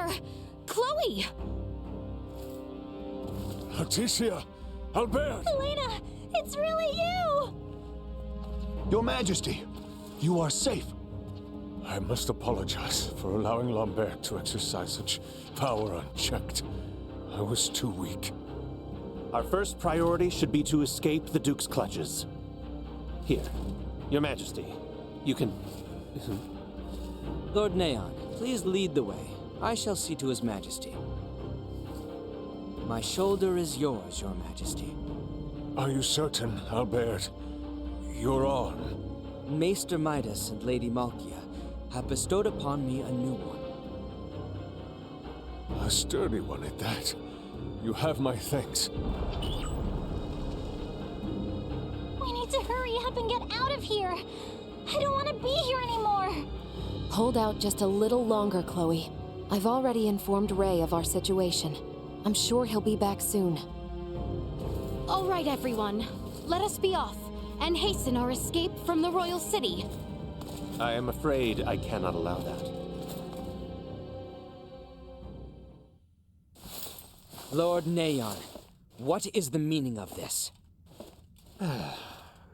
there! Chloe! Leticia! Albert! Elena! It's really you! Your Majesty, you are safe. I must apologize for allowing Lambert to exercise such power unchecked. I was too weak. Our first priority should be to escape the Duke's clutches. Here, Your Majesty, you can... Lord Neon, please lead the way. I shall see to His Majesty. My shoulder is yours, Your Majesty. Are you certain, Albert? You're on. Maester Midas and Lady Malkia have bestowed upon me a new one. A sturdy one at that. You have my thanks. We need to hurry up and get out of here! I don't want to be here anymore! Hold out just a little longer, Chloe. I've already informed Ray of our situation. I'm sure he'll be back soon. All right, everyone. Let us be off and hasten our escape from the Royal City. I am afraid I cannot allow that. Lord Neon, what is the meaning of this?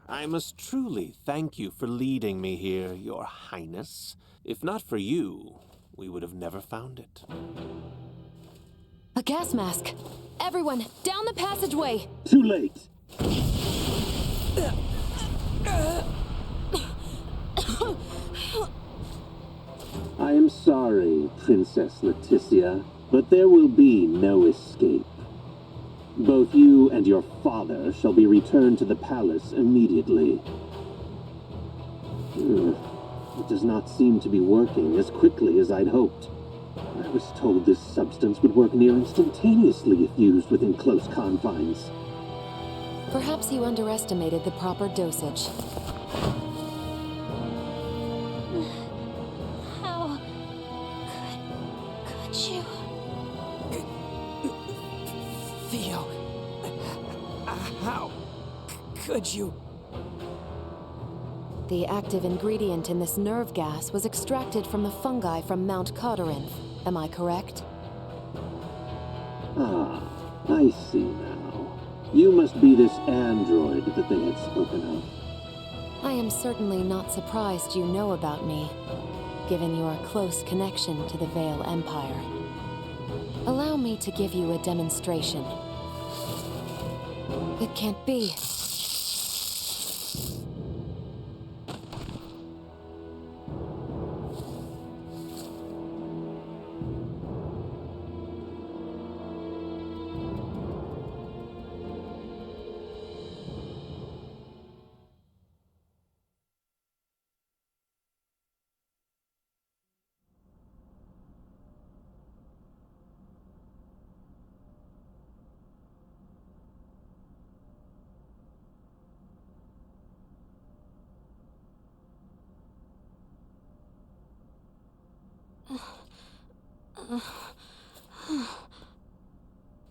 I must truly thank you for leading me here, Your Highness. If not for you, we would have never found it. A gas mask! Everyone, down the passageway! Too late. I am sorry, Princess Leticia, but there will be no escape. Both you and your father shall be returned to the palace immediately. It does not seem to be working as quickly as I'd hoped. I was told this substance would work near instantaneously if used within close confines. Perhaps you underestimated the proper dosage. How could you? Theo, how could you? The active ingredient in this nerve gas was extracted from the fungi from Mount Coderinth. Am I correct? Ah, I see now. You must be this android that they had spoken of. I am certainly not surprised you know about me, given your close connection to the Vale Empire. Allow me to give you a demonstration. It can't be.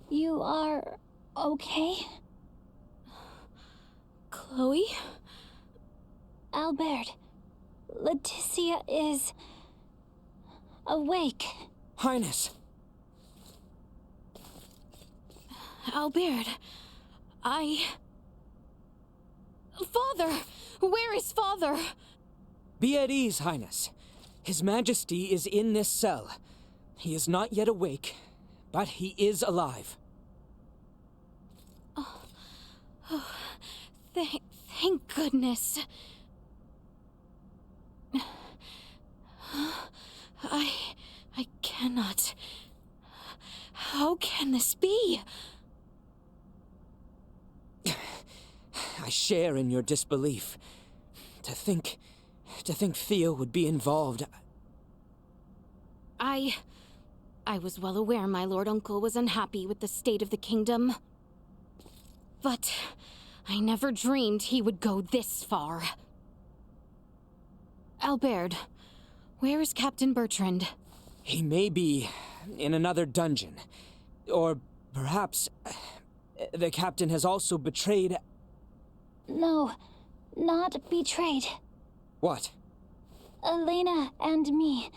You are okay? Chloe? Albert, Leticia is awake. Highness! Albert, Father! Where is Father? Be at ease, Highness. His Majesty is in this cell. He is not yet awake, but he is alive. Thank goodness. I cannot. How can this be? I share in your disbelief. To think Theo would be involved. I was well aware my Lord Uncle was unhappy with the state of the kingdom. But I never dreamed he would go this far. Albert, where is Captain Bertrand? He may be in another dungeon. Or perhaps the captain has also betrayed... No, not betrayed. What? Elena and me.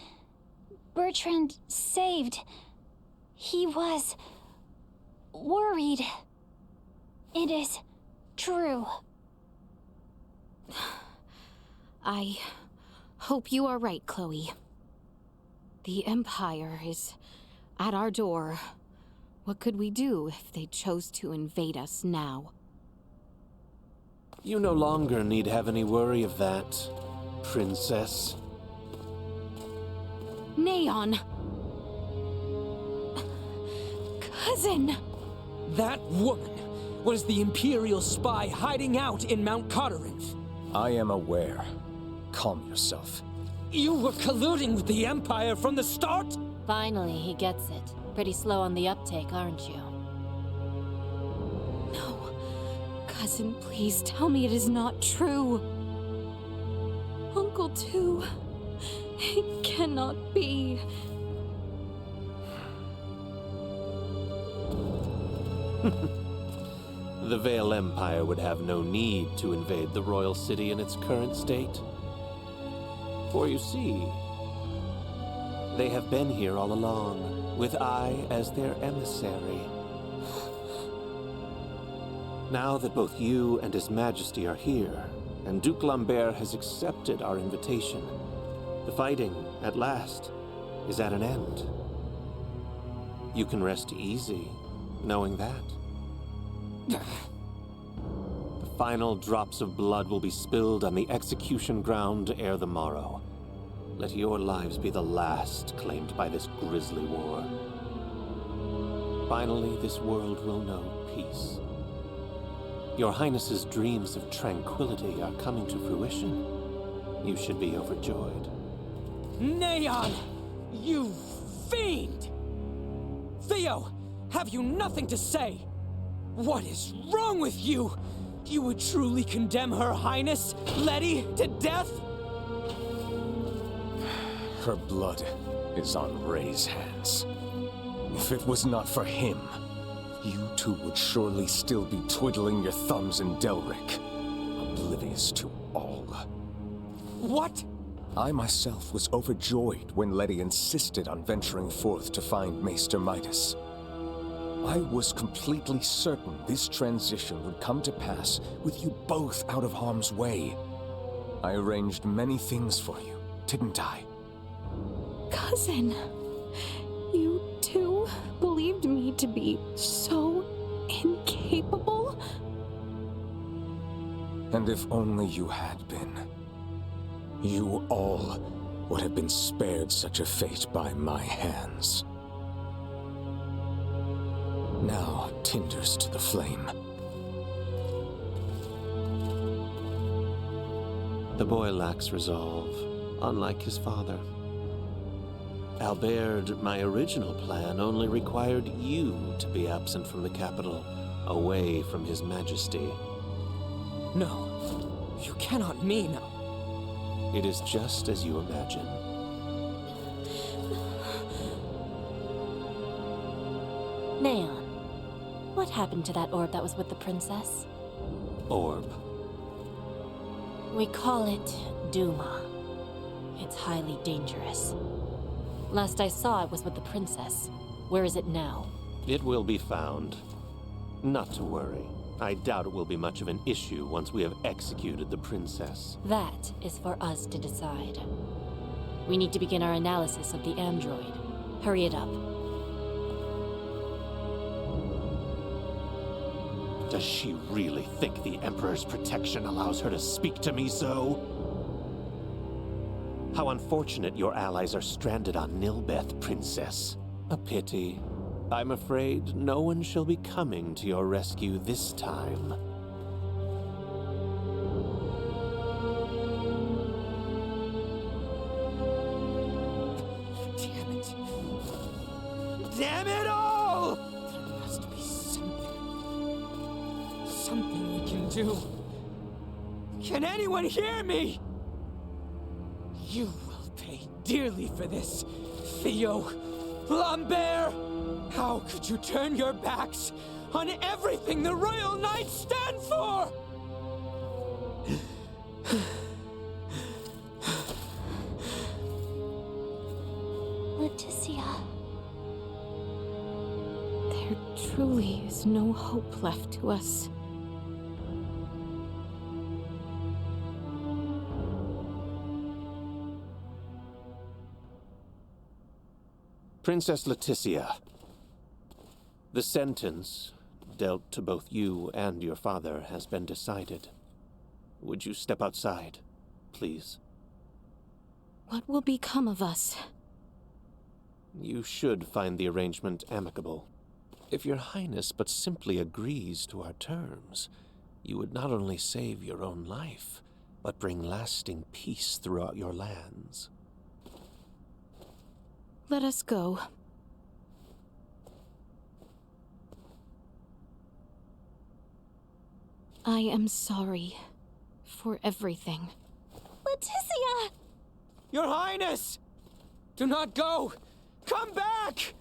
Bertrand saved. He was worried. It is true. I hope you are right, Chloe. The Empire is at our door. What could we do if they chose to invade us now? You no longer need have any worry of that, Princess. Neon! Cousin! That woman was the Imperial spy hiding out in Mount Cotterinth. I am aware. Calm yourself. You were colluding with the Empire from the start? Finally, he gets it. Pretty slow on the uptake, aren't you? No. Cousin, please tell me it is not true. Uncle too. It cannot be. The Vale Empire would have no need to invade the royal city in its current state. For you see, they have been here all along, with I as their emissary. Now that both you and His Majesty are here, and Duke Lambert has accepted our invitation, the fighting, at last, is at an end. You can rest easy, knowing that. The final drops of blood will be spilled on the execution ground ere the morrow. Let your lives be the last claimed by this grisly war. Finally, this world will know peace. Your Highness's dreams of tranquility are coming to fruition. You should be overjoyed. Neon! You fiend! Theo, have you nothing to say? What is wrong with you? You would truly condemn Her Highness, Letty, to death? Her blood is on Ray's hands. If it was not for him, you two would surely still be twiddling your thumbs in Delric, oblivious to all. What? I myself was overjoyed when Letty insisted on venturing forth to find Maester Midas. I was completely certain this transition would come to pass with you both out of harm's way. I arranged many things for you, didn't I? Cousin, you too believed me to be so incapable? And if only you had been, you all would have been spared such a fate by my hands. Now, tinders to the flame. The boy lacks resolve, unlike his father. Albert, my original plan only required you to be absent from the capital, away from His Majesty. No, you cannot mean... It is just as you imagine. Neon, what happened to that orb that was with the princess? Orb. We call it Duma. It's highly dangerous. Last I saw, it was with the princess. Where is it now? It will be found. Not to worry. I doubt it will be much of an issue once we have executed the princess. That is for us to decide. We need to begin our analysis of the android. Hurry it up. Does she really think the Emperor's protection allows her to speak to me so? How unfortunate your allies are stranded on Nilbeth, Princess. A pity. I'm afraid no one shall be coming to your rescue this time. Damn it. Damn it all! There must be something. Something we can do. Can anyone hear me? You will pay dearly for this, Theo. Lambert! How could you turn your backs on everything the Royal Knights stand for? Let There's no hope left to us. Princess Leticia, the sentence dealt to both you and your father has been decided. Would you step outside, please? What will become of us? You should find the arrangement amicable. If your highness but simply agrees to our terms, you would not only save your own life, but bring lasting peace throughout your lands. Let us go. I am sorry for everything. Leticia! Your Highness! Do not go! Come back!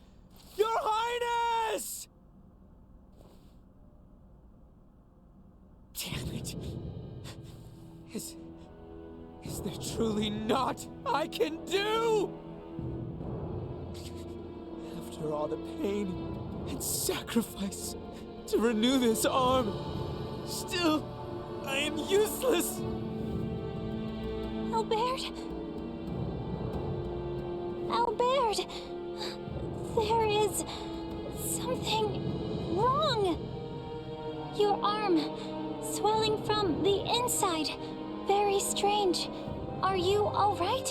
Your Highness! Damn it. Is there truly naught I can do? After all the pain and sacrifice to renew this arm, still, I am useless! Albert? Albert! There is something wrong. Your arm, swelling from the inside. Very strange. Are you all right?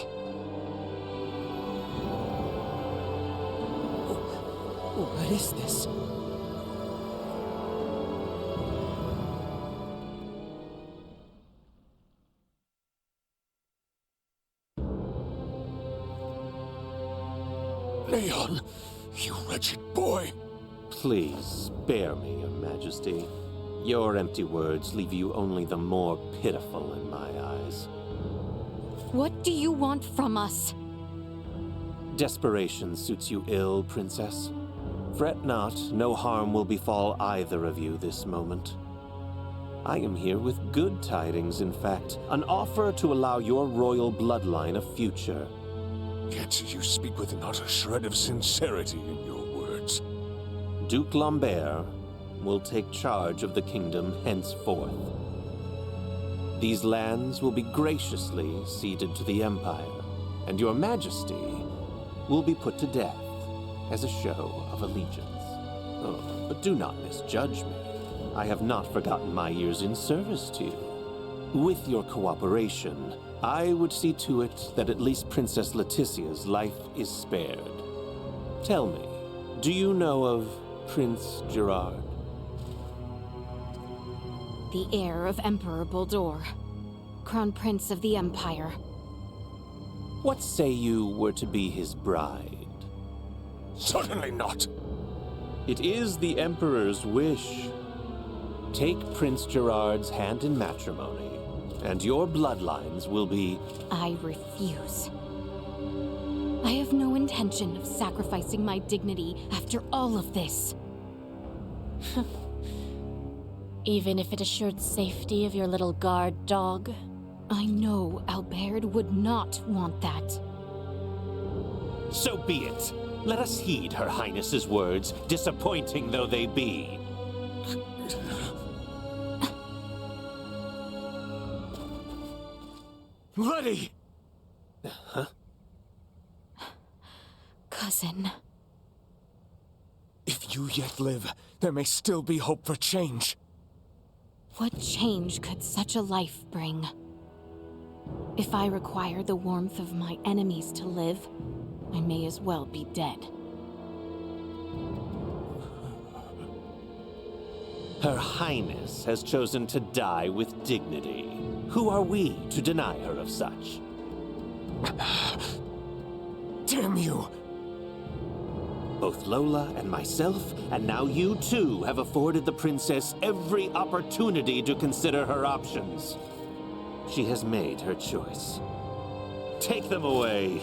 What is this? Leon, you wretched boy. Please, spare me, Your Majesty. Your empty words leave you only the more pitiful in my eyes. What do you want from us? Desperation suits you ill, Princess. Fret not, no harm will befall either of you this moment. I am here with good tidings, in fact. An offer to allow your royal bloodline a future. Yet you speak with not a shred of sincerity in your words. Duke Lambert will take charge of the kingdom henceforth. These lands will be graciously ceded to the Empire, and your Majesty will be put to death as a show of allegiance. Oh, but do not misjudge me. I have not forgotten my years in service to you. With your cooperation, I would see to it that at least Princess Leticia's life is spared. Tell me, do you know of Prince Gerard? The heir of Emperor Boldur, Crown Prince of the Empire. What say you were to be his bride? Certainly not. It is the Emperor's wish. Take Prince Gerard's hand in matrimony, and your bloodlines will be... I refuse. I have no intention of sacrificing my dignity after all of this. Even if it assured safety of your little guard dog? I know Albert would not want that. So be it. Let us heed Her Highness's words, disappointing though they be. Letty! Huh? Cousin. If you yet live, there may still be hope for change. What change could such a life bring? If I require the warmth of my enemies to live, I may as well be dead. Her Highness has chosen to die with dignity. Who are we to deny her of such? Damn you! Both Lola and myself, and now you too, have afforded the princess every opportunity to consider her options. She has made her choice. Take them away.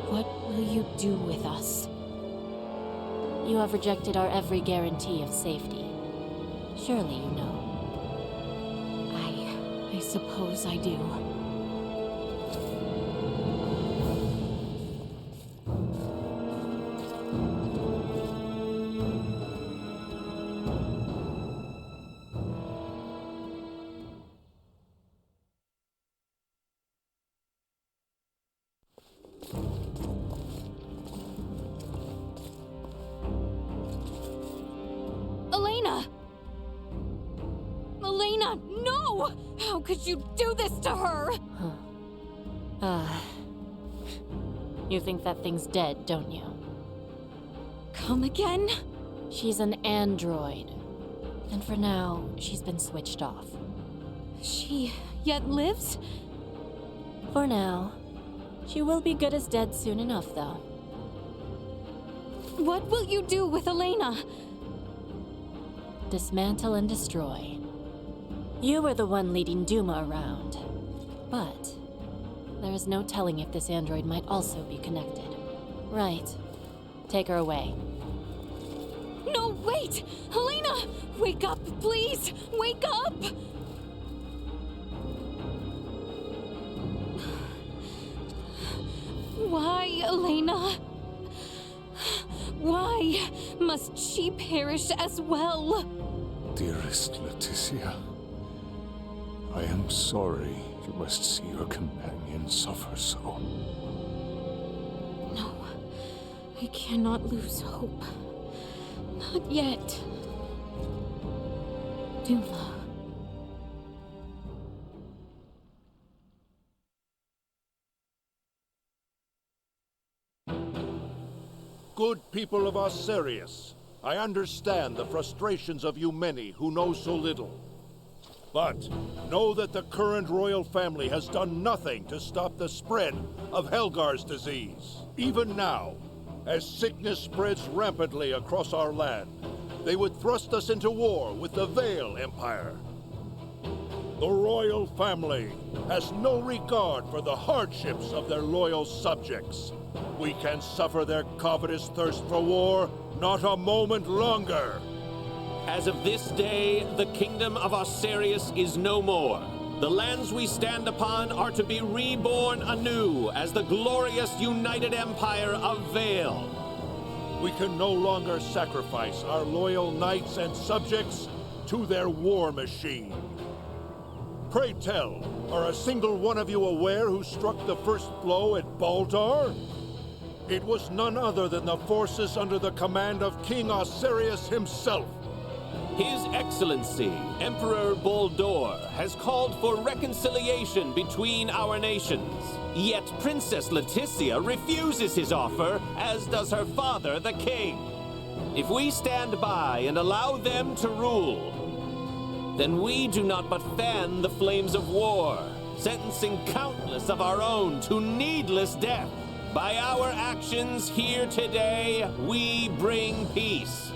What will you do with us? You have rejected our every guarantee of safety. Surely you know. I suppose I do. No! How could you do this to her? You think that thing's dead, don't you? Come again? She's an android. And for now, she's been switched off. She yet lives? For now. She will be good as dead soon enough, though. What will you do with Elena? Dismantle and destroy. You were the one leading Duma around. But there is no telling if this android might also be connected. Right. Take her away. No, wait! Elena! Wake up, please! Wake up! Why, Elena? Why must she perish as well? Dearest Leticia, I am sorry you must see your companion suffer so. No, I cannot lose hope. Not yet. Duma. Good people of Osirius, I understand the frustrations of you many who know so little. But know that the current royal family has done nothing to stop the spread of Helgar's disease. Even now, as sickness spreads rampantly across our land, they would thrust us into war with the Vale Empire. The royal family has no regard for the hardships of their loyal subjects. We can suffer their covetous thirst for war not a moment longer. As of this day, the kingdom of Osirius is no more. The lands we stand upon are to be reborn anew as the glorious united empire of Vale. We can no longer sacrifice our loyal knights and subjects to their war machine. Pray tell, are a single one of you aware who struck the first blow at Baldar? It was none other than the forces under the command of King Osirius himself. His Excellency, Emperor Boldor, has called for reconciliation between our nations. Yet Princess Leticia refuses his offer, as does her father, the king. If we stand by and allow them to rule, then we do not but fan the flames of war, sentencing countless of our own to needless death. By our actions here today, we bring peace.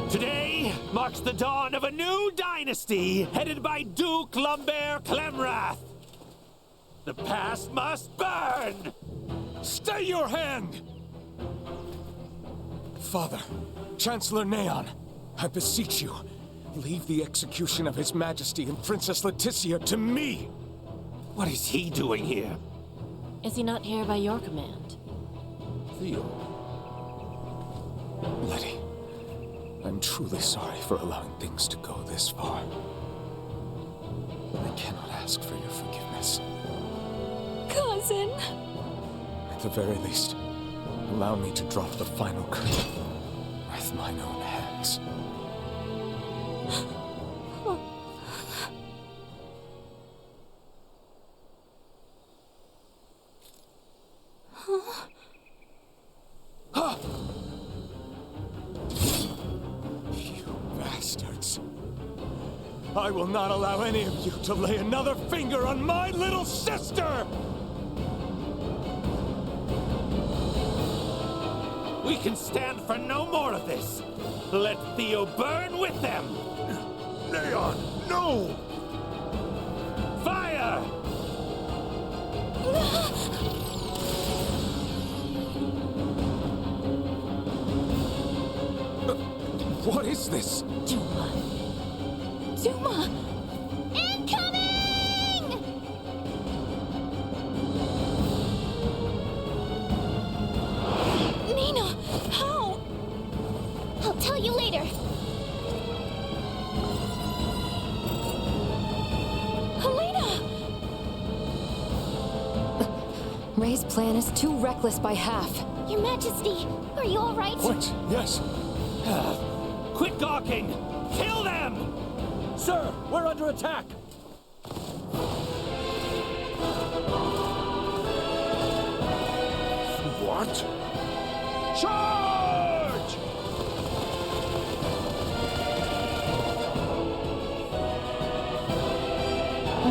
Today marks the dawn of a new dynasty headed by Duke Lambert Clemrath. The past must burn! Stay your hand! Father, Chancellor Neon, I beseech you, leave the execution of His Majesty and Princess Leticia to me! What is he doing here? Is he not here by your command? Theo. Letty, I'm truly sorry for allowing things to go this far. I cannot ask for your forgiveness. Cousin! At the very least, allow me to drop the final curtain with mine own hands. You bastards! I will not allow any of you to lay another finger on my little sister! We can stand for no more of this. Let Theo burn with them. Neon, no! Fire! What is this? Duma! Duma! Incoming! Nina! How? I'll tell you later. Helena! Ray's plan is too reckless by half. Your Majesty, are you all right? Wait, yes. Quit gawking! Kill them! Sir, we're under attack! What? Charge!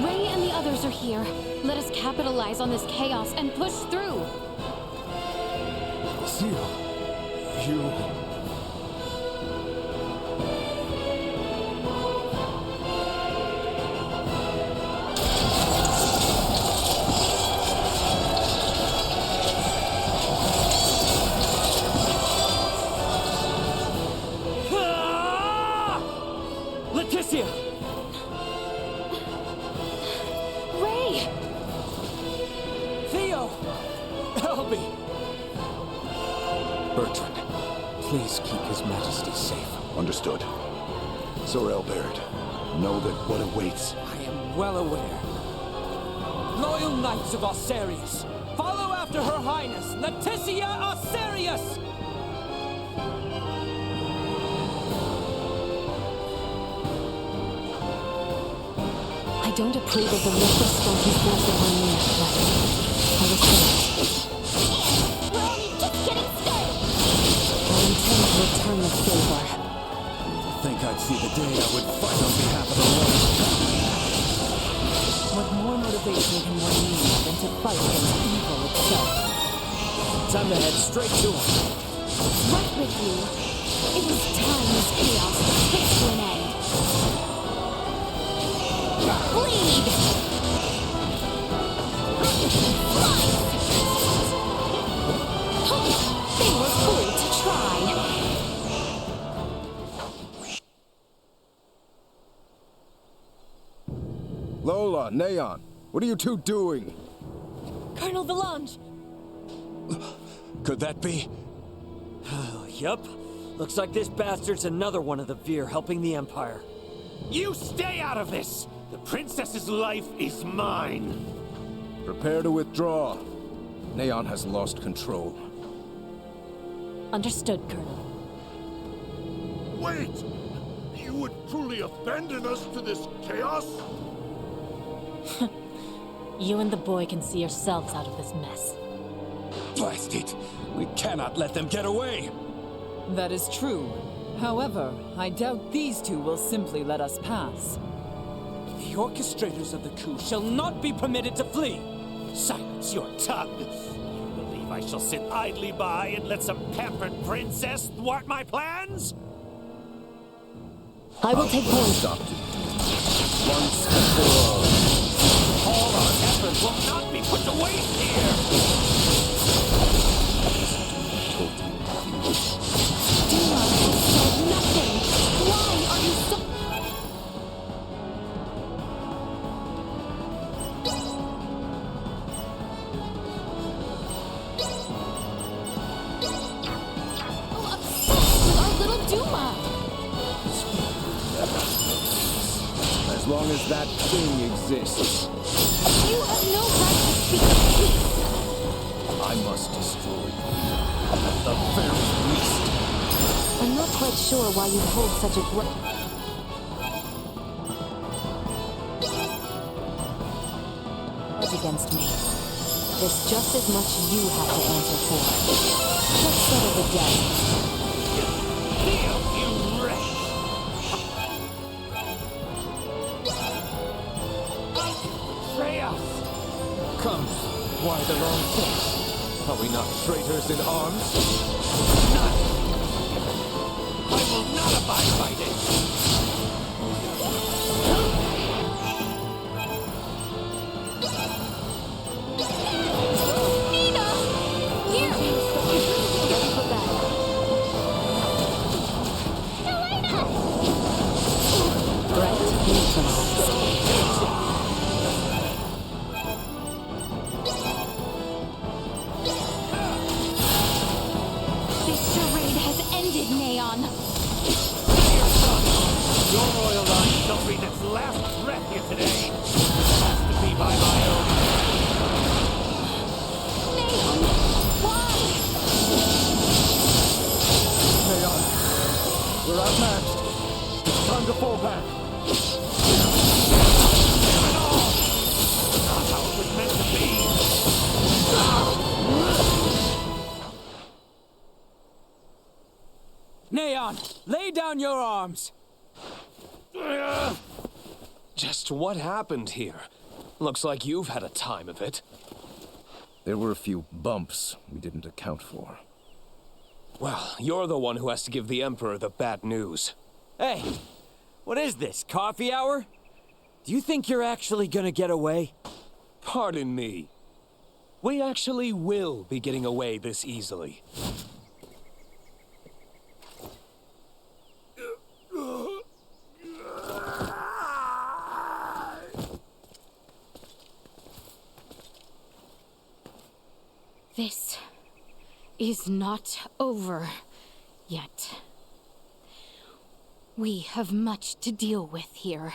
Ray and the others are here. Let us capitalize on this chaos and push through. Theo, you... Leticia! Ray! Theo! Help me! Bertrand, please keep His Majesty safe. Understood. Sorel Baird, know that what awaits. I am well aware. Loyal Knights of Osarius, follow after Her Highness, Leticia Osarius! I don't approve of the reckless spell he's forcing on me, but I will say We're only just getting started! I intend to return the favor. Think I'd see the day I would fight on behalf of the Lord. What more motivation can one need than to fight against evil itself? Time to head straight to him. Right with you. It is time this chaos was put to an end. Bleed! They were fooled to try. Lola, Neon, what are you two doing? Colonel Valange! Could that be? Yup. Looks like this bastard's another one of the Veer helping the Empire. You stay out of this! The princess's life is mine! Prepare to withdraw. Neon has lost control. Understood, Colonel. Wait! You would truly abandon us to this chaos? You and the boy can see yourselves out of this mess. Blast it! We cannot let them get away! That is true. However, I doubt these two will simply let us pass. The orchestrators of the coup shall not be permitted to flee! Silence your tongue! You believe I shall sit idly by and let some pampered princess thwart my plans? I will take point. Stop it. Once and for all. All our efforts will not be put to waste here! Duma has said nothing. Why are you so... upset with our little Duma? As long as that thing exists, You have no right to speak of peace. I must destroy you. At the very least. I'm not quite sure why you hold such a grudge against me. There's just as much you have to answer for. Let's settle the debt. Feel you wretch! Betray us! Come, why the long face? Are we not traitors in arms? None! I will not abide by this! Nina! Here! Get me put back. Threat neutralized. This charade has ended, Neon. Your royal line shall breathe its last breath here today. It has to be by my own. Neon, why? Neon, lay down your arms! Just what happened here? Looks like you've had a time of it. There were a few bumps we didn't account for. Well, you're the one who has to give the Emperor the bad news. Hey, what is this, coffee hour? Do you think you're actually gonna get away? Pardon me. We actually will be getting away this easily. This is not over yet. We have much to deal with here.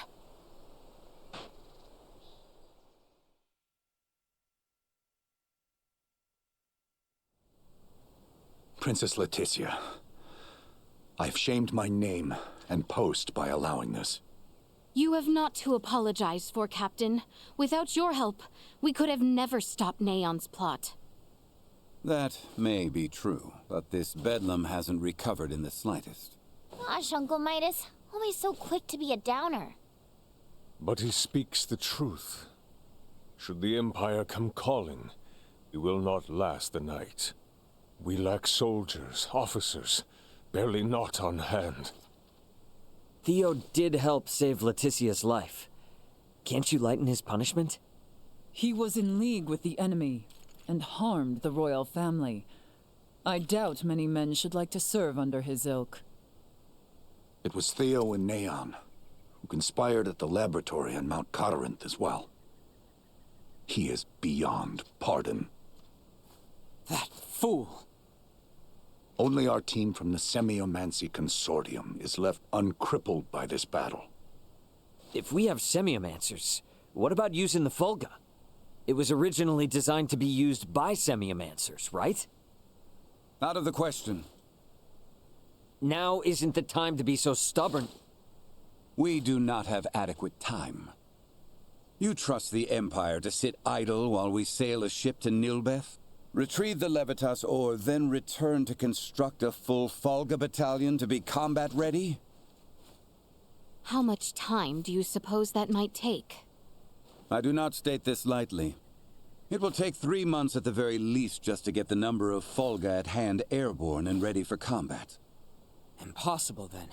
Princess Leticia, I've shamed my name and post by allowing this. You have not to apologize for, Captain. Without your help, we could have never stopped Neon's plot. That may be true, but this bedlam hasn't recovered in the slightest. Gosh, Uncle Midas, always so quick to be a downer. But he speaks the truth. Should the Empire come calling, we will not last the night. We lack soldiers, officers, barely not on hand. Theo did help save Leticia's life. Can't you lighten his punishment? He was in league with the enemy and harmed the royal family. I doubt many men should like to serve under his ilk. It was Theo and Neon, who conspired at the laboratory on Mount Corinth as well. He is beyond pardon. That fool! Only our team from the Semiomancy Consortium is left uncrippled by this battle. If we have semiomancers, what about using the Fulga? It was originally designed to be used by semiomancers, right? Out of the question. Now isn't the time to be so stubborn. We do not have adequate time. You trust the Empire to sit idle while we sail a ship to Nilbeth? Retrieve the Levitas ore, then return to construct a full Fulga battalion to be combat ready? How much time do you suppose that might take? I do not state this lightly. It will take 3 months at the very least just to get the number of Fulga at hand airborne and ready for combat. Impossible, then.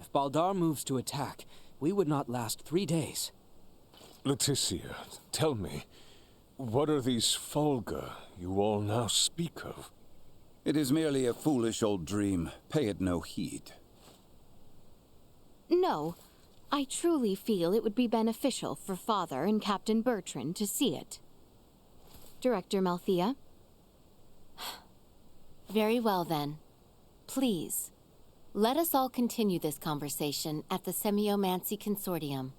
If Baldar moves to attack, we would not last 3 days. Leticia, tell me, what are these Fulga you all now speak of? It is merely a foolish old dream. Pay it no heed. No. I truly feel it would be beneficial for Father and Captain Bertrand to see it. Director Malthea? Very well, then. Please, let us all continue this conversation at the Semiomancy Consortium.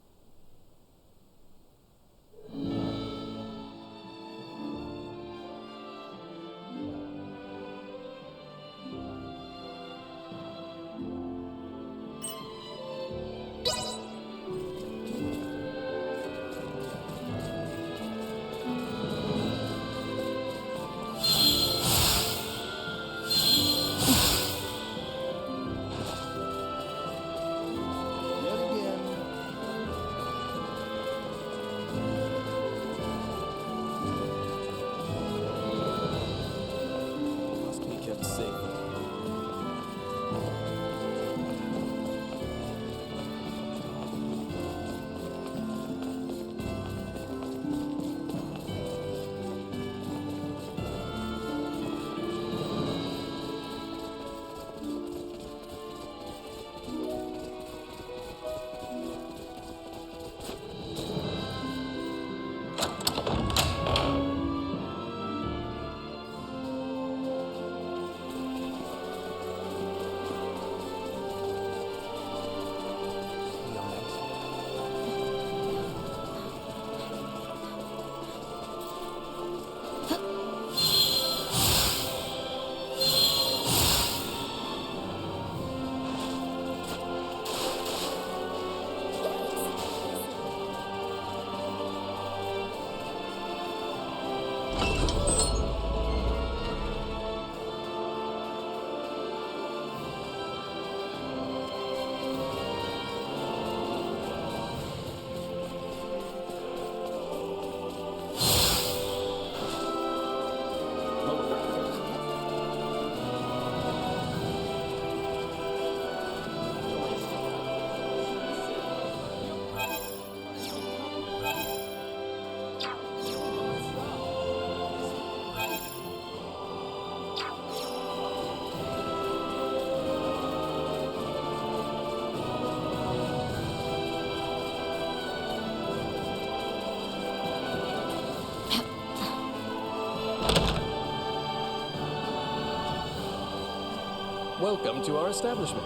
Welcome to our establishment.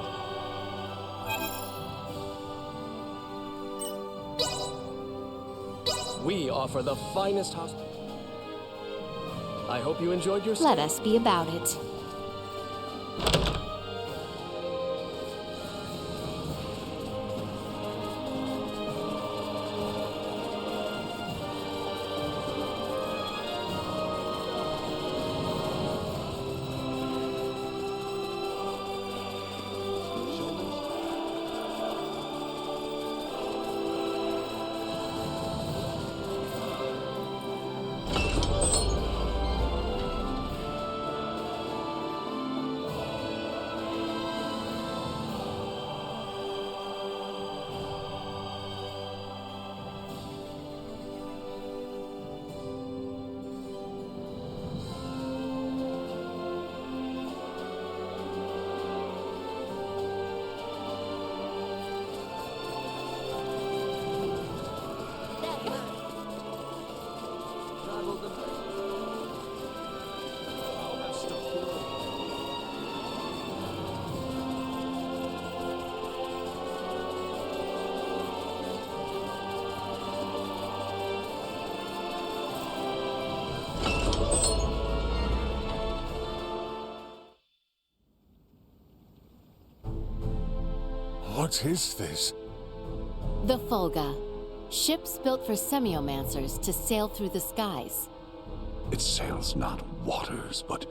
We offer the finest hospitality. I hope you enjoyed your stay. Let us be about it. What is this? The Fulga. Ships built for semiomancers to sail through the skies. It sails not waters, but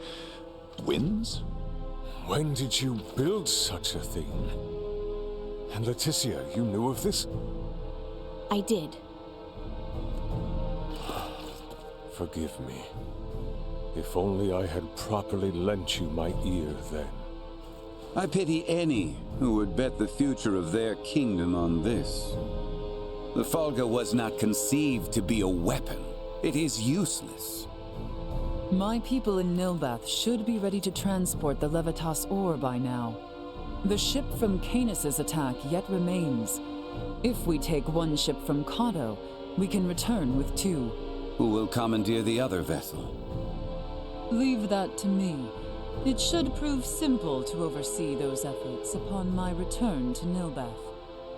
winds? When did you build such a thing? And Leticia, you knew of this? I did. Forgive me. If only I had properly lent you my ear then. I pity any who would bet the future of their kingdom on this. The Fulga was not conceived to be a weapon. It is useless. My people in Nilbath should be ready to transport the Levitas ore by now. The ship from Canis' attack yet remains. If we take one ship from Kato, we can return with 2. Who will commandeer the other vessel? Leave that to me. It should prove simple to oversee those efforts upon my return to Nilbath.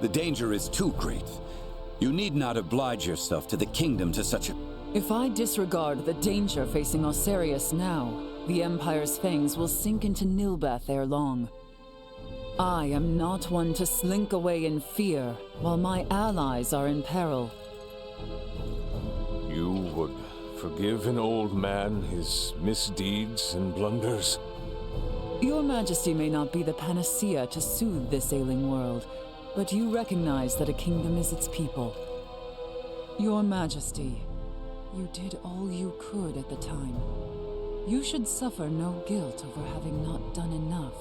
The danger is too great. You need not oblige yourself to the kingdom to such a... If I disregard the danger facing Osarius now, the Empire's fangs will sink into Nilbath ere long. I am not one to slink away in fear while my allies are in peril. You would forgive an old man his misdeeds and blunders? Your Majesty may not be the panacea to soothe this ailing world, but you recognize that a kingdom is its people. Your Majesty, you did all you could at the time. You should suffer no guilt over having not done enough.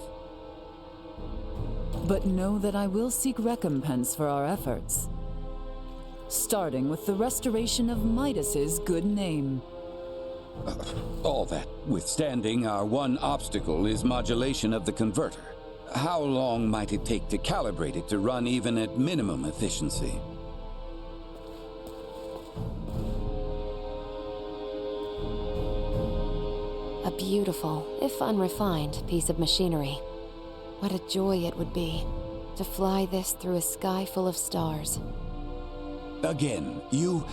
But know that I will seek recompense for our efforts. Starting with the restoration of Midas's good name. All that withstanding, our one obstacle is modulation of the converter. How long might it take to calibrate it to run even at minimum efficiency? A beautiful, if unrefined, piece of machinery. What a joy it would be to fly this through a sky full of stars. Again, you...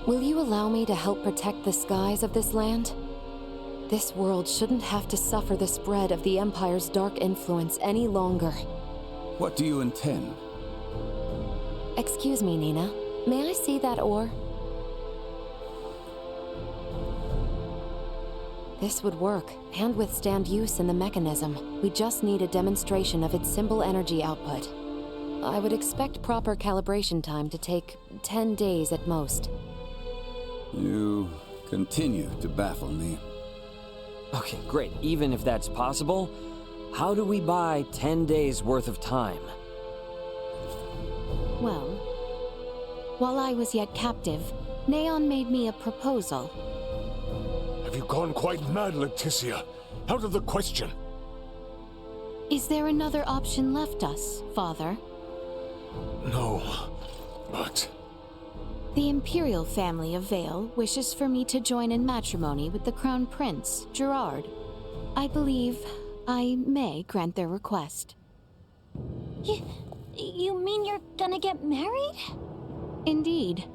Will you allow me to help protect the skies of this land? This world shouldn't have to suffer the spread of the Empire's dark influence any longer. What do you intend? Excuse me, Nina. May I see that ore? This would work, and withstand use in the mechanism. We just need a demonstration of its simple energy output. I would expect proper calibration time to take 10 days at most. You continue to baffle me. Okay, great. Even if that's possible, how do we buy 10 days worth of time? Well, while I was yet captive, Neon made me a proposal. Have you gone quite mad, Leticia? Out of the question. Is there another option left us, Father? No, but... The Imperial family of Vale wishes for me to join in matrimony with the Crown Prince, Gerard. I believe I may grant their request. You mean you're gonna get married? Indeed.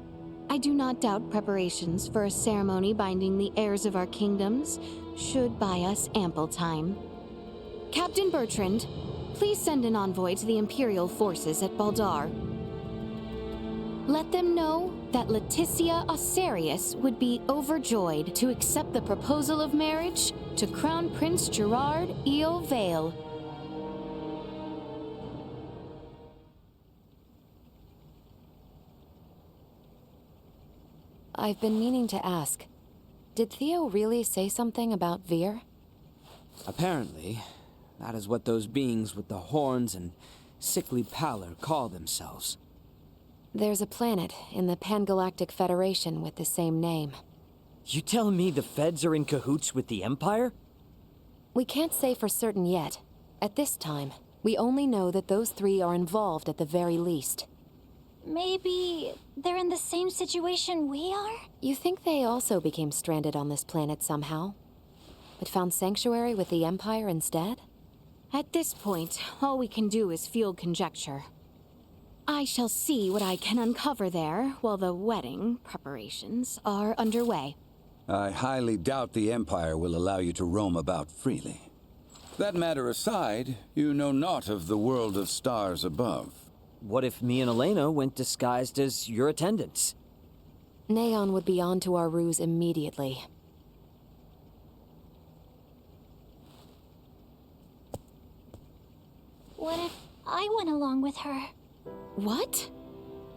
I do not doubt preparations for a ceremony binding the heirs of our kingdoms should buy us ample time. Captain Bertrand, please send an envoy to the Imperial forces at Baldar. Let them know that Leticia Osarius would be overjoyed to accept the proposal of marriage to Crown Prince Gerard Eo Vale. I've been meaning to ask, did Theo really say something about Vir? Apparently, that is what those beings with the horns and sickly pallor call themselves. There's a planet in the Pangalactic Federation with the same name. You telling me the Feds are in cahoots with the Empire? We can't say for certain yet. At this time, we only know that those three are involved at the very least. Maybe they're in the same situation we are? You think they also became stranded on this planet somehow? But found sanctuary with the Empire instead? At this point, all we can do is field conjecture. I shall see what I can uncover there while the wedding preparations are underway. I highly doubt the Empire will allow you to roam about freely. That matter aside, you know naught of the world of stars above. What if me and Elena went disguised as your attendants? Neon would be onto our ruse immediately. What if I went along with her? What?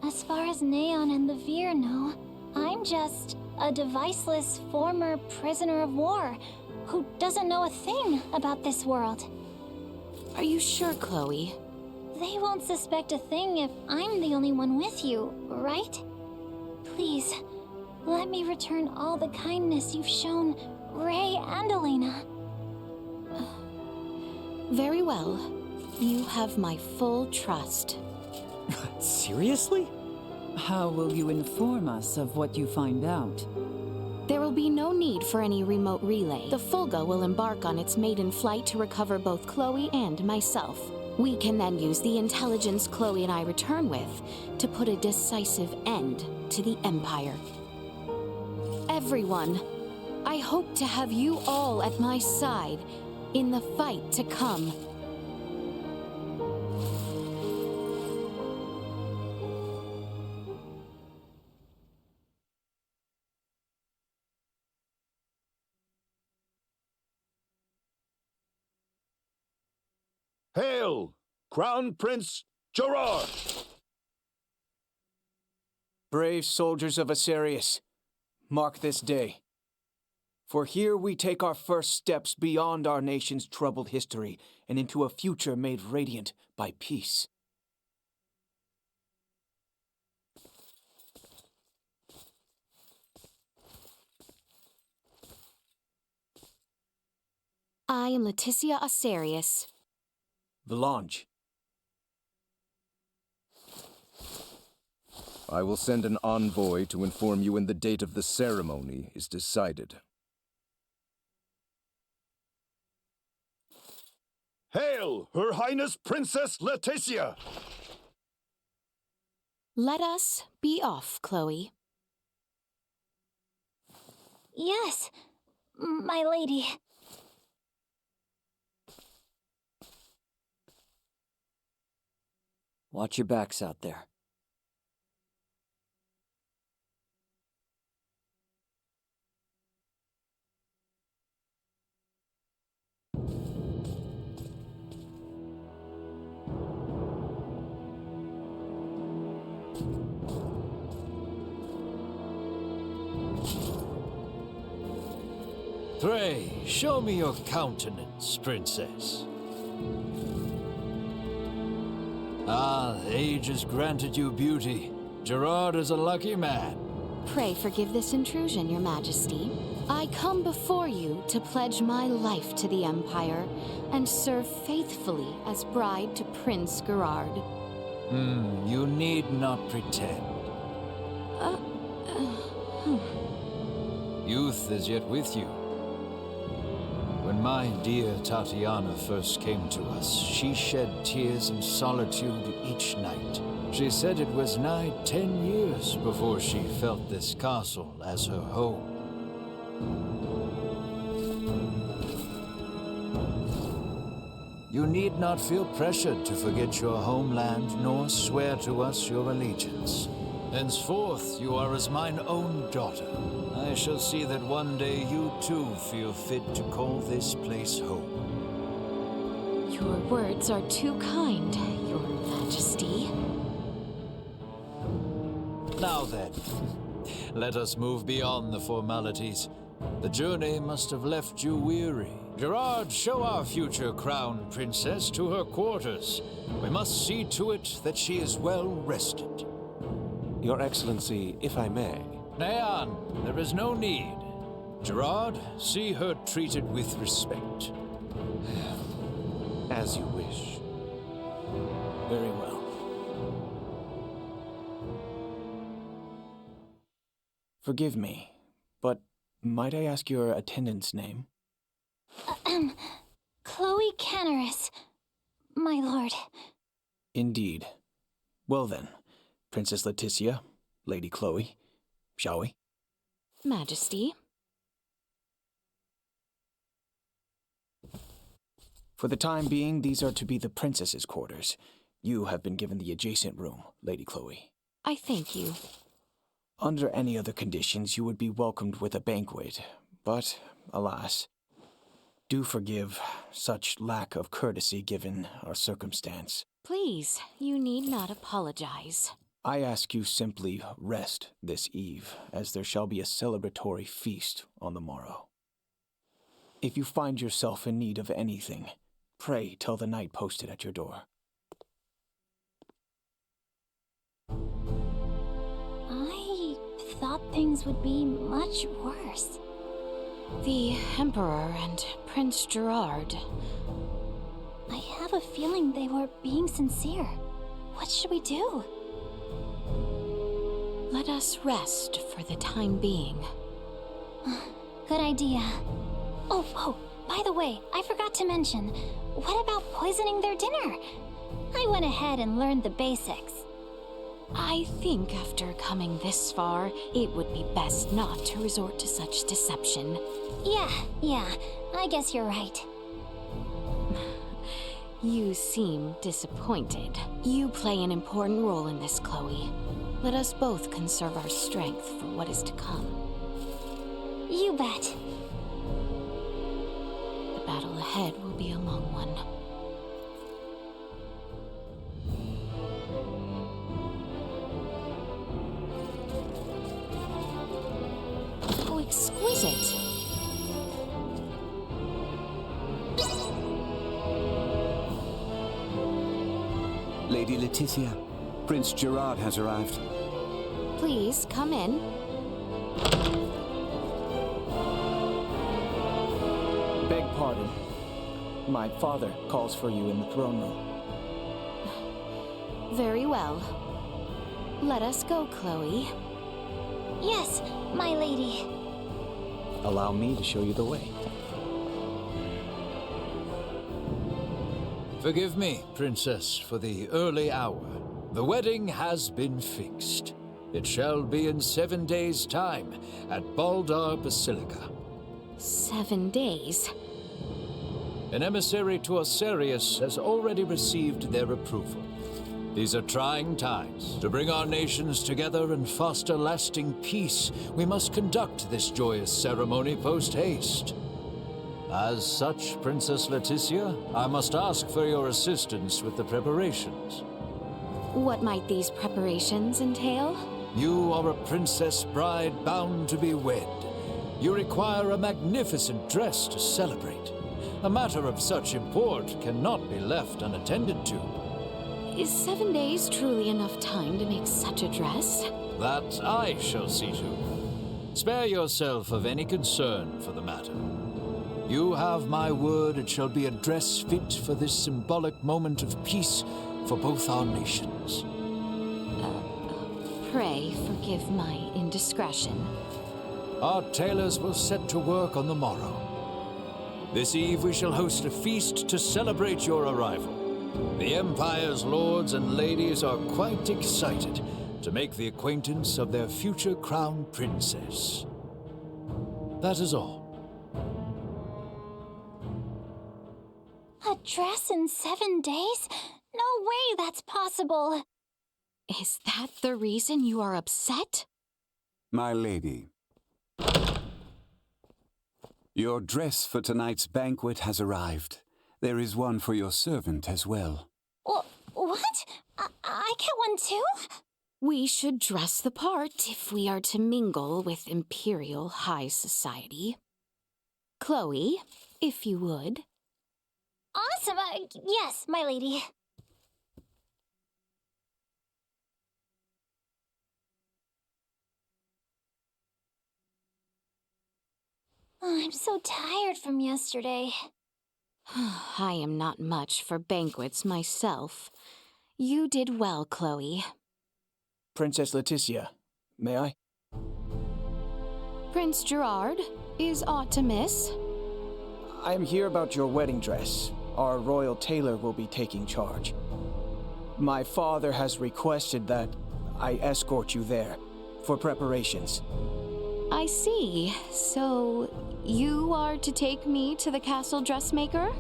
As far as Neon and the Vir know, I'm just a deviceless former prisoner of war who doesn't know a thing about this world. Are you sure, Chloe? They won't suspect a thing if I'm the only one with you, right? Please, let me return all the kindness you've shown Ray and Elena. Very well. You have my full trust. Seriously? How will you inform us of what you find out? There will be no need for any remote relay. The Fulga will embark on its maiden flight to recover both Chloe and myself. We can then use the intelligence Chloe and I return with to put a decisive end to the Empire. Everyone, I hope to have you all at my side in the fight to come. Hail, Crown Prince Gerard! Brave soldiers of Osarius, mark this day. For here we take our first steps beyond our nation's troubled history and into a future made radiant by peace. I am Leticia Osarius. Vlange. I will send an envoy to inform you when the date of the ceremony is decided. Hail, Her Highness Princess Leticia! Let us be off, Chloe. Yes, my lady. Watch your backs out there. Pray, show me your countenance, princess. Ah, age has granted you beauty. Gerard is a lucky man. Pray forgive this intrusion, Your Majesty. I come before you to pledge my life to the Empire and serve faithfully as bride to Prince Gerard. You need not pretend. Youth is yet with you. When my dear Tatiana first came to us, she shed tears in solitude each night. She said it was nigh 10 years before she felt this castle as her home. You need not feel pressured to forget your homeland, nor swear to us your allegiance. Henceforth, you are as mine own daughter. I shall see that one day you too feel fit to call this place home. Your words are too kind, Your Majesty. Now then, let us move beyond the formalities. The journey must have left you weary. Gerard, show our future crown princess to her quarters. We must see to it that she is well rested. Your Excellency, if I may. Neon, there is no need. Gerard, see her treated with respect. As you wish. Very well. Forgive me, but might I ask your attendant's name? Chloe Canaris, my lord. Indeed. Well then, Princess Leticia, Lady Chloe, shall we? Majesty. For the time being, these are to be the princess's quarters. You have been given the adjacent room, Lady Chloe. I thank you. Under any other conditions, you would be welcomed with a banquet, but, alas, do forgive such lack of courtesy given our circumstance. Please, you need not apologize. I ask you simply rest this eve, as there shall be a celebratory feast on the morrow. If you find yourself in need of anything, pray tell the knight posted at your door. I thought things would be much worse. The Emperor and Prince Gerard. I have a feeling they were being sincere. What should we do? Let us rest for the time being. Good idea. Oh, by the way, I forgot to mention, what about poisoning their dinner? I went ahead and learned the basics. I think after coming this far, it would be best not to resort to such deception. Yeah, I guess you're right. You seem disappointed. You play an important role in this, Chloe. Let us both conserve our strength for what is to come. You bet. The battle ahead will be a long one. How exquisite! Lady Leticia, Prince Gerard has arrived. Please, come in. Beg pardon. My father calls for you in the throne room. Very well. Let us go, Chloe. Yes, my lady. Allow me to show you the way. Forgive me, Princess, for the early hour. The wedding has been fixed. It shall be in 7 days' time at Baldar Basilica. 7 days? An emissary to Osarius has already received their approval. These are trying times. To bring our nations together and foster lasting peace, we must conduct this joyous ceremony post-haste. As such, Princess Leticia, I must ask for your assistance with the preparations. What might these preparations entail? You are a princess bride bound to be wed. You require a magnificent dress to celebrate. A matter of such import cannot be left unattended to. Is 7 days truly enough time to make such a dress? That I shall see to. Spare yourself of any concern for the matter. You have my word it shall be a dress fit for this symbolic moment of peace for both our nations. Pray forgive my indiscretion. Our tailors will set to work on the morrow. This eve we shall host a feast to celebrate your arrival. The Empire's lords and ladies are quite excited to make the acquaintance of their future crown princess. That is all. A dress in 7 days? No way that's possible. Is that the reason you are upset? My lady, your dress for tonight's banquet has arrived. There is one for your servant as well. What? I get one too? We should dress the part if we are to mingle with Imperial High Society. Chloe, if you would. Awesome! Yes, my lady. Oh, I'm so tired from yesterday. I am not much for banquets myself. You did well, Chloe. Princess Leticia, may I? Prince Gerard, is aught to miss? I am here about your wedding dress. Our royal tailor will be taking charge. My father has requested that I escort you there for preparations. I see. So, you are to take me to the castle dressmaker?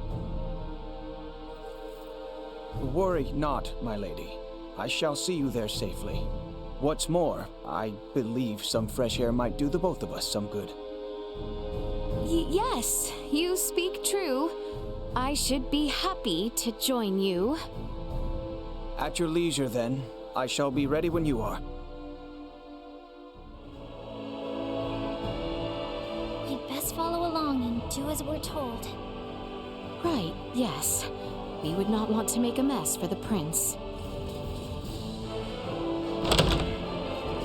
Worry not, my lady. I shall see you there safely. What's more, I believe some fresh air might do the both of us some good. Yes, you speak true. I should be happy to join you. At your leisure, then. I shall be ready when you are. We'd best follow along and do as we're told. Right, yes. We would not want to make a mess for the prince.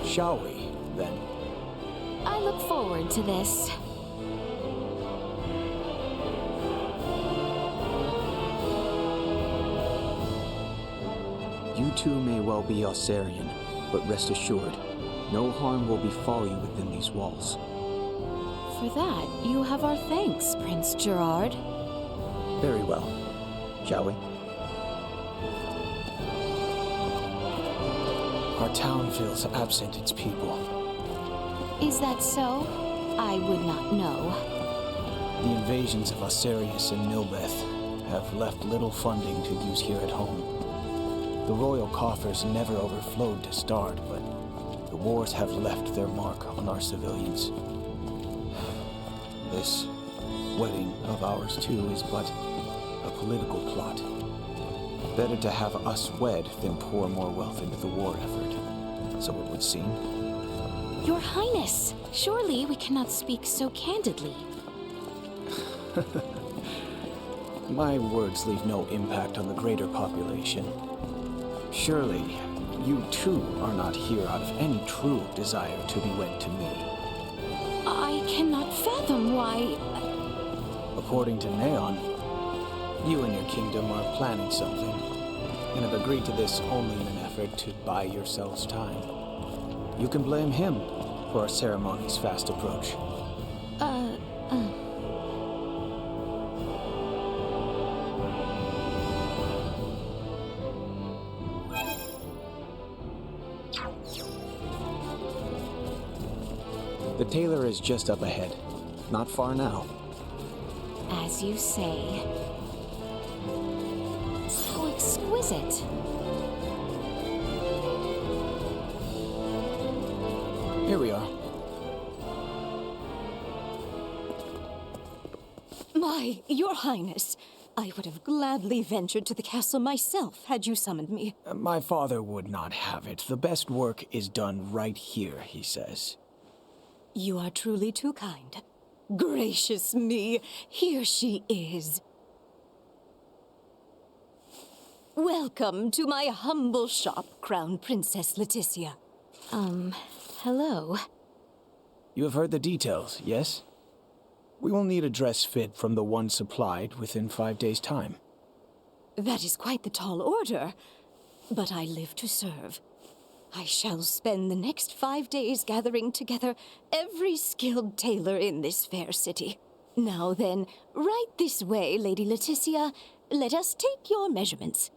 Shall we, then? I look forward to this. You too may well be Osarian, but rest assured, no harm will befall you within these walls. For that, you have our thanks, Prince Gerard. Very well. Shall we? Our town feels absent its people. Is that so? I would not know. The invasions of Osarius and Nilbeth have left little funding to use here at home. The royal coffers never overflowed to start, but the wars have left their mark on our civilians. This wedding of ours, too, is but a political plot. Better to have us wed than pour more wealth into the war effort, so it would seem. Your Highness, surely we cannot speak so candidly. My words leave no impact on the greater population. Surely, you too are not here out of any true desire to be wed to me. I cannot fathom why... According to Neon, you and your kingdom are planning something, and have agreed to this only in an effort to buy yourselves time. You can blame him for our ceremony's fast approach. The tailor is just up ahead. Not far now. As you say. So exquisite. Here we are. Your Highness, I would have gladly ventured to the castle myself had you summoned me. My father would not have it. The best work is done right here, he says. You are truly too kind. Gracious me, here she is. Welcome to my humble shop, Crown Princess Leticia. Hello. You have heard the details, yes? We will need a dress fit from the one supplied within 5 days' time. That is quite the tall order, but I live to serve. I shall spend the next 5 days gathering together every skilled tailor in this fair city. Now then, right this way, Lady Leticia. Let us take your measurements.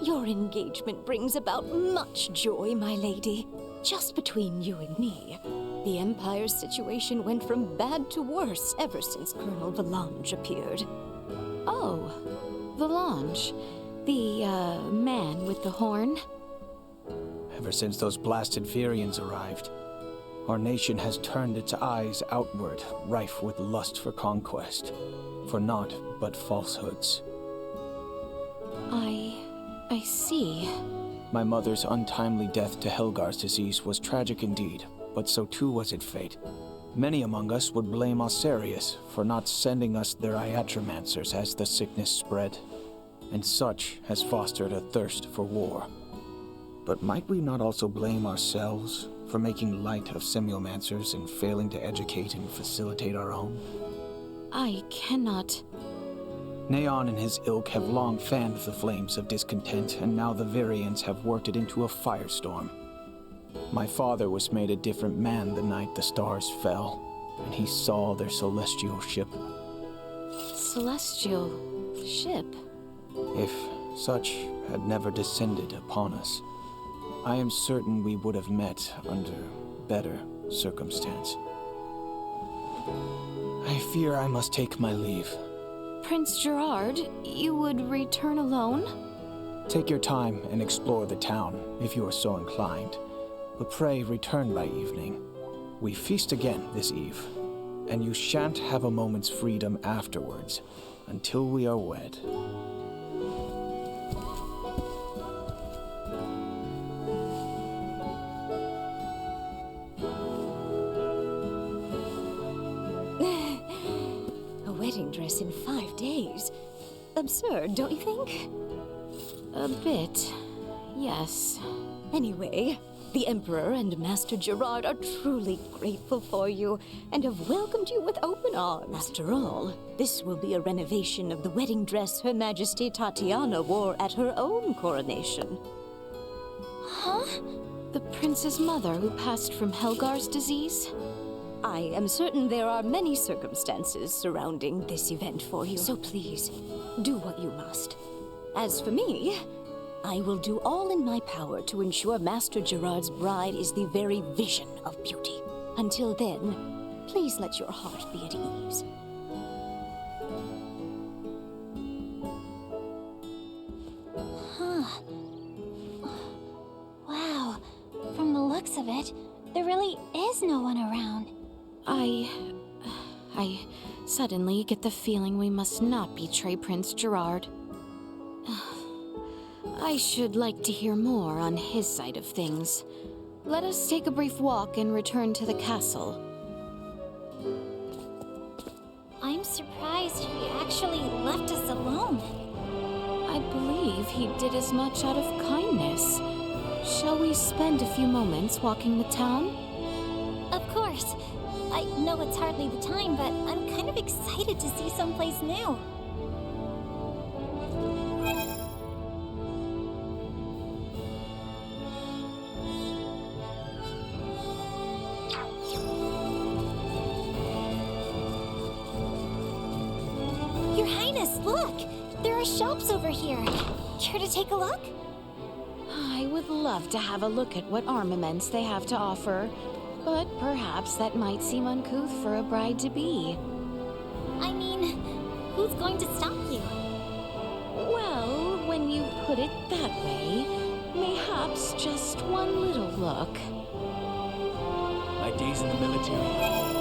Your engagement brings about much joy, my lady. Just between you and me, the Empire's situation went from bad to worse ever since Colonel Valange appeared. Oh, Valange. The, man with the horn? Ever since those blasted Virians arrived, our nation has turned its eyes outward, rife with lust for conquest, for naught but falsehoods. I see. My mother's untimely death to Helgar's disease was tragic indeed, but so too was its fate. Many among us would blame Osarius for not sending us their iatromancers as the sickness spread, and such has fostered a thirst for war. But might we not also blame ourselves for making light of semiomancers and failing to educate and facilitate our own? I cannot... Neon and his ilk have long fanned the flames of discontent, and now the Virians have worked it into a firestorm. My father was made a different man the night the stars fell, and he saw their celestial ship. Celestial ship? If such had never descended upon us, I am certain we would have met under better circumstance. I fear I must take my leave. Prince Gerard, you would return alone? Take your time and explore the town, if you are so inclined. But pray return by evening. We feast again this eve, and you shan't have a moment's freedom afterwards, until we are wed. Dress in 5 days. Absurd, don't you think? A bit, yes. Anyway, the Emperor and Master Gerard are truly grateful for you and have welcomed you with open arms. After all, this will be a renovation of the wedding dress Her Majesty Tatiana wore at her own coronation. Huh? The prince's mother who passed from Helgar's disease? I am certain there are many circumstances surrounding this event for you, so please, do what you must. As for me, I will do all in my power to ensure Master Gerard's bride is the very vision of beauty. Until then, please let your heart be at ease. Huh. Wow. From the looks of it, there really is no one around. I suddenly get the feeling we must not betray Prince Gerard. I should like to hear more on his side of things. Let us take a brief walk and return to the castle. I'm surprised he actually left us alone. I believe he did as much out of kindness. Shall we spend a few moments walking the town? Of course. I know it's hardly the time, but I'm kind of excited to see someplace new. Your Highness, look! There are shops over here. Care to take a look? I would love to have a look at what armaments they have to offer. But perhaps that might seem uncouth for a bride-to-be. I mean, who's going to stop you? Well, when you put it that way, mayhaps just one little look. My days in the military.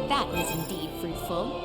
That was indeed fruitful.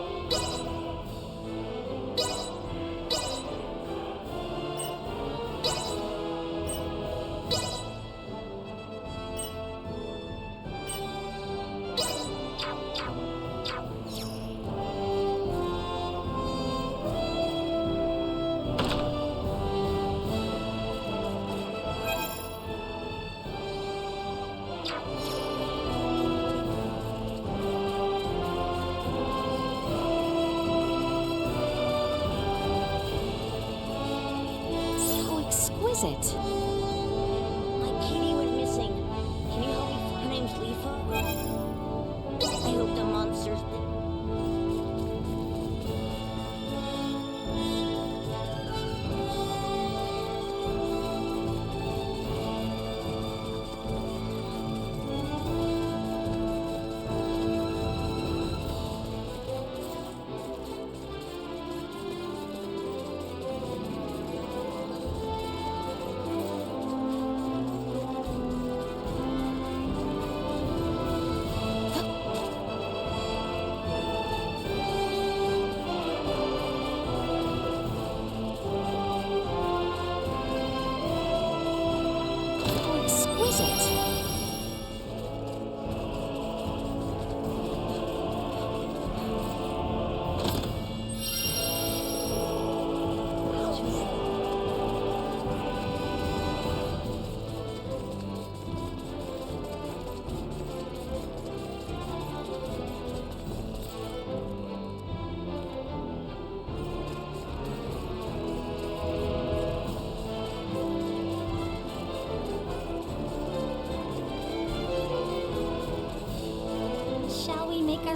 It? My kitty went missing. Can you help me? Her name's Leafa. I hope the monsters.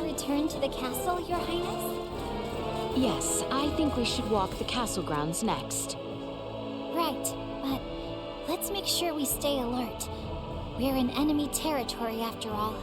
Return to the castle, Your Highness? Yes, I think we should walk the castle grounds next. Right, but let's make sure we stay alert. We're in enemy territory after all.